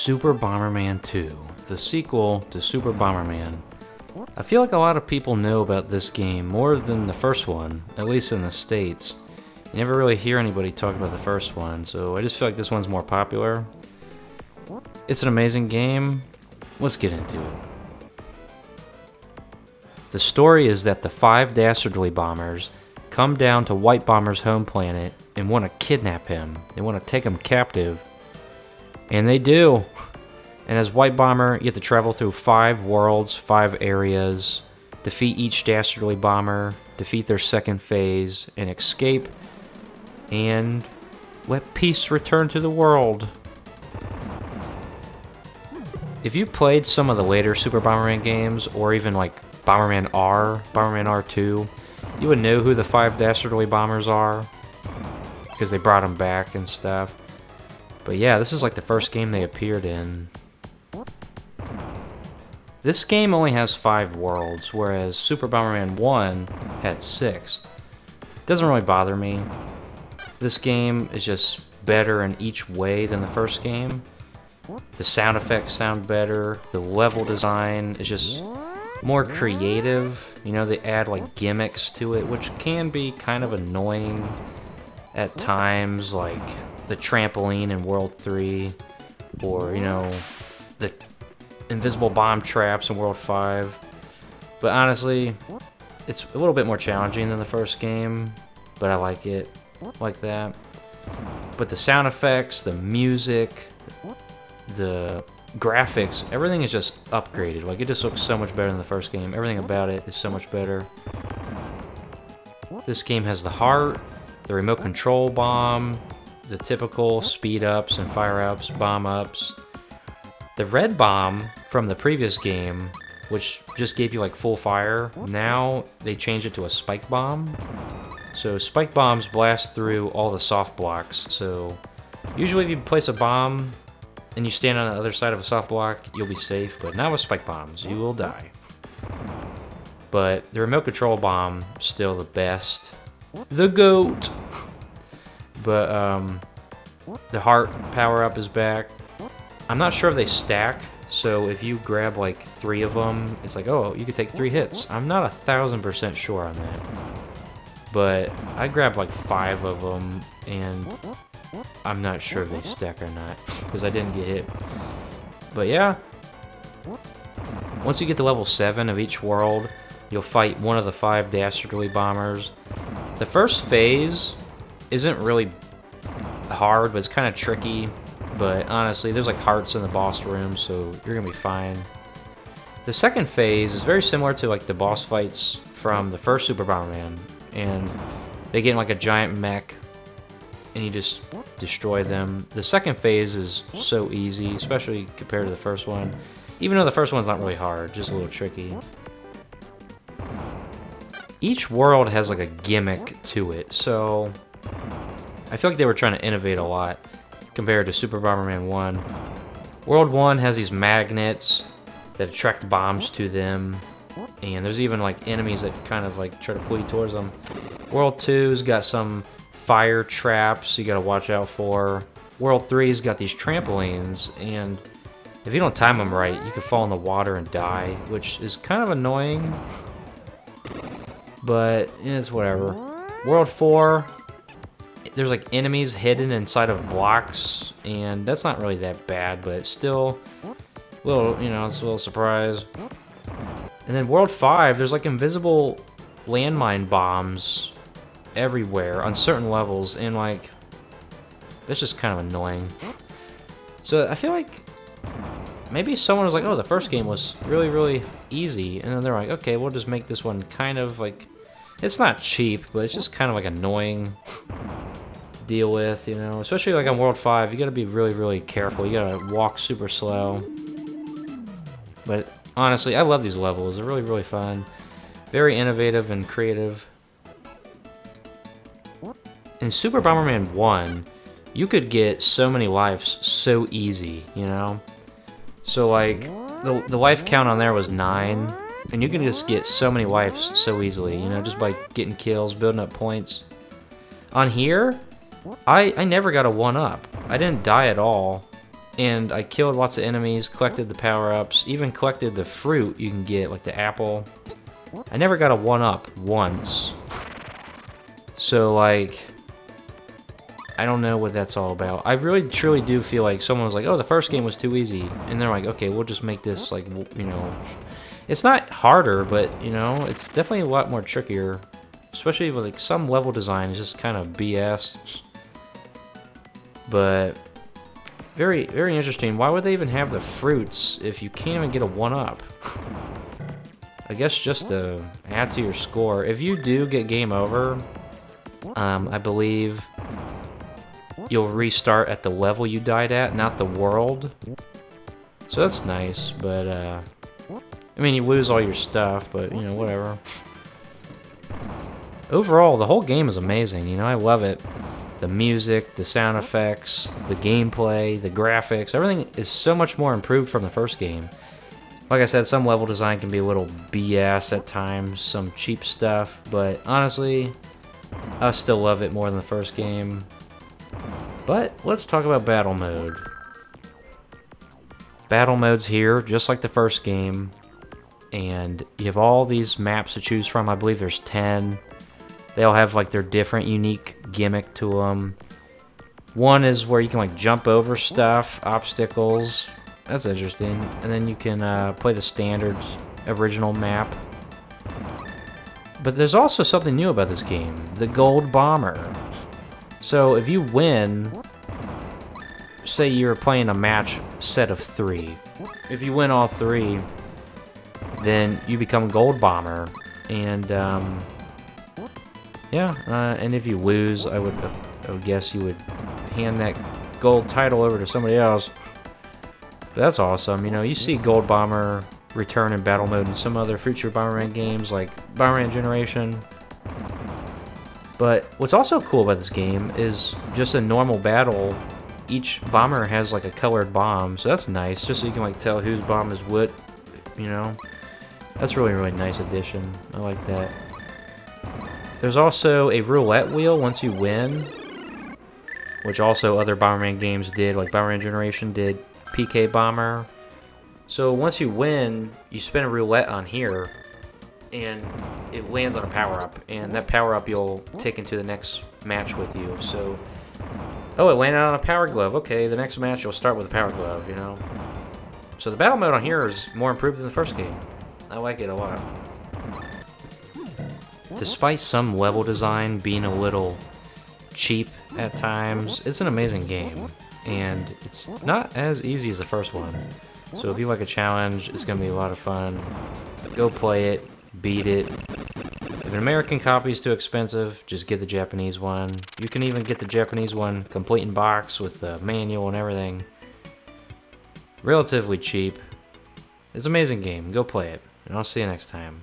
Super Bomberman 2, the sequel to Super Bomberman. I feel like a lot of people know about this game more than the first one, at least in the States. You never really hear anybody talk about the first one, so I just feel like this one's more popular. It's an amazing game. Let's get into it. The story is that the 5 dastardly bombers come down to White Bomber's home planet and want to kidnap him. They want to take him captive. And they do. And as White Bomber, you have to travel through 5 worlds, 5 areas, defeat each dastardly bomber, defeat their second phase, and escape, and let peace return to the world. If you played some of the later Super Bomberman games, or even like Bomberman R, Bomberman R2, you would know who the 5 dastardly bombers are, because they brought them back and stuff. But yeah, this is like the first game they appeared in. This game only has 5 worlds, whereas Super Bomberman 1 had 6. Doesn't really bother me. This game is just better in each way than the first game. The sound effects sound better, the level design is just more creative. You know, they add like gimmicks to it, which can be kind of annoying at times, like the trampoline in World 3, or, you know, the invisible bomb traps in World 5. But honestly, it's a little bit more challenging than the first game, but I like it like that. But the sound effects, the music, the graphics, everything is just upgraded. Like, it just looks so much better than the first game. Everything about it is so much better. This game has the heart, the remote control bomb, the typical speed ups and fire ups, bomb ups. The red bomb from the previous game, which just gave you like full fire, now they changed it to a spike bomb. So spike bombs blast through all the soft blocks. So usually if you place a bomb and you stand on the other side of a soft block, you'll be safe, but not with spike bombs, you will die. But the remote control bomb, still the best. The GOAT! But the heart power-up is back. I'm not sure if they stack, so if you grab like 3 of them, it's like, oh, you could take 3 hits. I'm not 1000% sure on that. But I grabbed like 5 of them, and I'm not sure if they stack or not, because I didn't get hit. But yeah, once you get to level 7 of each world, you'll fight one of the 5 dastardly bombers. The first phase isn't really hard, but it's kind of tricky. But honestly, there's like hearts in the boss room, so you're gonna be fine. The second phase is very similar to like the boss fights from the first Super Bomberman, and they get in like a giant mech, and you just destroy them. The second phase is so easy, especially compared to the first one. Even though the first one's not really hard, just a little tricky. Each world has like a gimmick to it, so I feel like they were trying to innovate a lot compared to Super Bomberman 1. World 1 has these magnets that attract bombs to them, and there's even like enemies that kind of like try to pull you towards them. World 2's got some fire traps you gotta watch out for. World 3's got these trampolines, and if you don't time them right, you can fall in the water and die, which is kind of annoying, but it's whatever. World 4, there's like enemies hidden inside of blocks, and that's not really that bad, but it's still a little, you know, it's a little surprise. And then World 5, there's like invisible landmine bombs everywhere on certain levels, and like, that's just kind of annoying. So I feel like maybe someone was like, oh, the first game was really, really easy, and then they're like, okay, we'll just make this one kind of like, it's not cheap, but it's just kind of like annoying to deal with, you know, especially like on World 5, you gotta be really, really careful. You gotta walk super slow. But honestly, I love these levels. They're really, really fun. Very innovative and creative. In Super Bomberman 1, you could get so many lives so easy, you know? So like, the life count on there was 9, and you can just get so many lives so easily, you know, just by getting kills, building up points. On here, I never got a 1-up. I didn't die at all, And I killed lots of enemies, collected the power-ups, even collected the fruit you can get, like the apple. I never got a 1-up once. So, like, I don't know what that's all about. I really, truly do feel like someone was like, oh, the first game was too easy. And they're like, okay, we'll just make this, like, you know... It's not harder, but, you know, it's definitely a lot more trickier. Especially with, like, some level design is just kind of BS. But... Very, very interesting. Why would they even have the fruits if you can't even get a 1-up? I guess just to add to your score. If you do get game over, I believe you'll restart at the level you died at, not the world. So that's nice, but, I mean, you lose all your stuff, but, you know, whatever. Overall, the whole game is amazing, you know, I love it. The music, the sound effects, the gameplay, the graphics, everything is so much more improved from the first game. Like I said, some level design can be a little BS at times, some cheap stuff, but honestly, I still love it more than the first game. But let's talk about battle mode. Battle mode's here, just like the first game, and you have all these maps to choose from. I believe there's 10. They all have like their different unique gimmick to them. One is where you can like jump over stuff, obstacles. That's interesting. And then you can play the standard original map. But there's also something new about this game, the Gold Bomber. So if you win, say you're playing a match set of 3. If you win all 3, then you become Gold Bomber. And yeah, and if you lose, I would guess you would hand that gold title over to somebody else. But that's awesome. You know, you see Gold Bomber return in battle mode in some other future Bomberman games, like Bomberman Generation. But what's also cool about this game is just a normal battle. Each bomber has like a colored bomb, so that's nice, just so you can like tell whose bomb is what, you know. That's really, really nice addition. I like that. There's also a roulette wheel once you win, which also other Bomberman games did, like Bomberman Generation did PK Bomber. So once you win, you spin a roulette on here, and it lands on a power-up, and that power-up you'll take into the next match with you. So, oh, it landed on a Power Glove. Okay, the next match you'll start with a Power Glove, you know. So the battle mode on here is more improved than the first game. I like it a lot. Despite some level design being a little cheap at times, it's an amazing game, and it's not as easy as the first one. So if you like a challenge, it's going to be a lot of fun. Go play it, beat it. If an American copy is too expensive, just get the Japanese one. You can even get the Japanese one complete in box with the manual and everything. Relatively cheap. It's an amazing game. Go play it, and I'll see you next time.